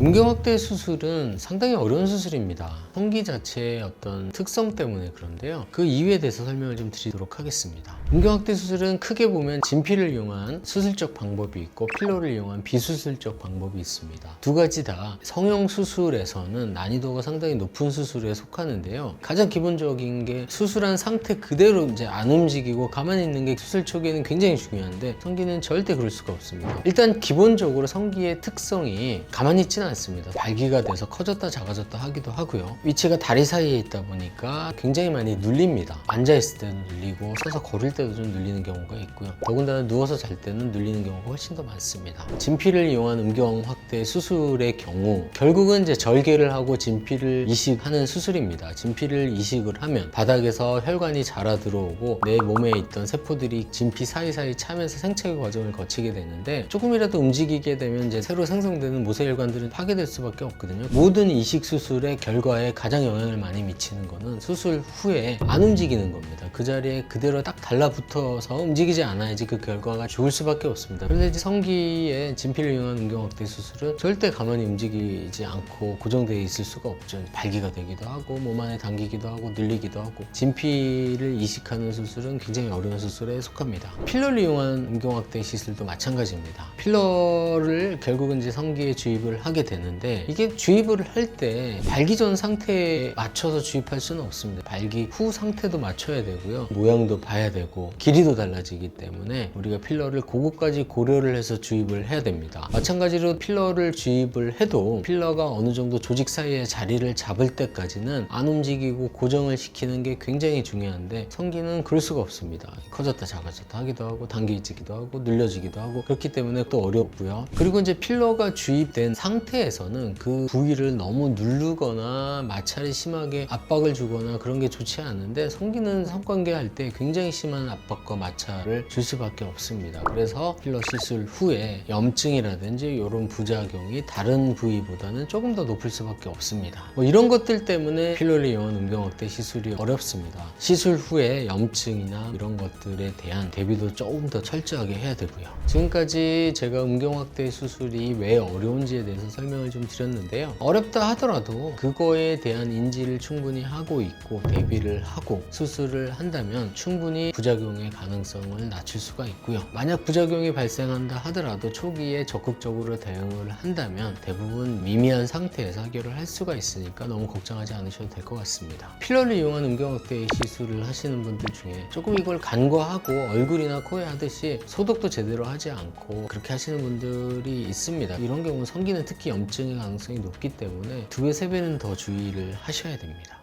음경 확대 수술은 상당히 어려운 수술입니다. 성기 자체의 어떤 특성 때문에 그런데요. 그 이유에 대해서 설명을 좀 드리도록 하겠습니다. 음경 확대 수술은 크게 보면 진피를 이용한 수술적 방법이 있고 필러를 이용한 비수술적 방법이 있습니다. 두 가지 다 성형 수술에서는 난이도가 상당히 높은 수술에 속하는데요. 가장 기본적인 게 수술한 상태 그대로 이제 안 움직이고 가만히 있는 게 수술 초기에는 굉장히 중요한데 성기는 절대 그럴 수가 없습니다. 일단 기본적으로 성기의 특성이 가만히 있지는 않습니다. 발기가 돼서 커졌다 작아졌다 하기도 하고요. 위치가 다리 사이에 있다 보니까 굉장히 많이 눌립니다. 앉아있을 때도 눌리고 서서 걸을 때도 좀 눌리는 경우가 있고요. 더군다나 누워서 잘 때는 눌리는 경우가 훨씬 더 많습니다. 진피를 이용한 음경 확대 수술의 경우 결국은 이제 절개를 하고 진피를 이식하는 수술입니다. 진피를 이식을 하면 바닥에서 혈관이 자라 들어오고 내 몸에 있던 세포들이 진피 사이사이 차면서 생체계 과정을 거치게 되는데 조금이라도 움직이게 되면 이제 새로 생성되는 모세혈관들은 파괴될 수밖에 없거든요. 모든 이식 수술의 결과에 가장 영향을 많이 미치는 거는 수술 후에 안 움직이는 겁니다. 그 자리에 그대로 딱 달라붙어서 움직이지 않아야지 그 결과가 좋을 수밖에 없습니다. 그런데 이제 성기의 진피를 이용한 음경 확대 수술은 절대 가만히 움직이지 않고 고정되어 있을 수가 없죠. 발기가 되기도 하고 몸 안에 당기기도 하고 늘리기도 하고 진피를 이식하는 수술은 굉장히 어려운 수술에 속합니다. 필러를 이용한 음경 확대 시술도 마찬가지입니다. 필러를 결국은 이제 성기에 주입을 하게 되는데 이게 주입을 할 때 발기 전 상태에 맞춰서 주입할 수는 없습니다. 발기 후 상태도 맞춰야 되고요. 모양도 봐야 되고 길이도 달라지기 때문에 우리가 필러를 그것까지 고려를 해서 주입을 해야 됩니다. 마찬가지로 필러를 주입을 해도 필러가 어느 정도 조직 사이에 자리를 잡을 때까지는 안 움직이고 고정을 시키는 게 굉장히 중요한데 성기는 그럴 수가 없습니다. 커졌다 작아졌다 하기도 하고 당겨지기도 하고 늘려지기도 하고 그렇기 때문에 또 어렵고요. 그리고 이제 필러가 주입된 상태에서는 그 부위를 너무 누르거나 마찰이 심하게 압박을 주거나 그런 게 좋지 않은데 성기는 성관계 할 때 굉장히 심한 압박과 마찰을 줄 수밖에 없습니다. 그래서 필러 시술 후에 염증이라든지 이런 부작용이 다른 부위보다는 조금 더 높을 수밖에 없습니다. 이런 것들 때문에 필러를 이용한 음경 확대 시술이 어렵습니다. 시술 후에 염증이나 이런 것들에 대한 대비도 조금 더 철저하게 해야 되고요. 지금까지 제가 음경 확대 수술이 왜 어려운지에 대해서 설명을 좀 드렸는데요. 어렵다 하더라도 그거에 대한 인지를 충분히 하고 있고 대비를 하고 수술을 한다면 충분히 부작용의 가능성을 낮출 수가 있고요. 만약 부작용이 발생한다 하더라도 초기에 적극적으로 대응을 한다면 대부분 미미한 상태에서 해결을 할 수가 있으니까 너무 걱정하지 않으셔도 될 것 같습니다. 필러를 이용한 음경 확대 시술을 하시는 분들 중에 조금 이걸 간과하고 얼굴이나 코에 하듯이 소독도 제대로 하지 않고 그렇게 하시는 분들이 있습니다. 이런 경우 성기는 특히 염증의 가능성이 높기 때문에 2배, 3배는 더 주의를 하셔야 됩니다.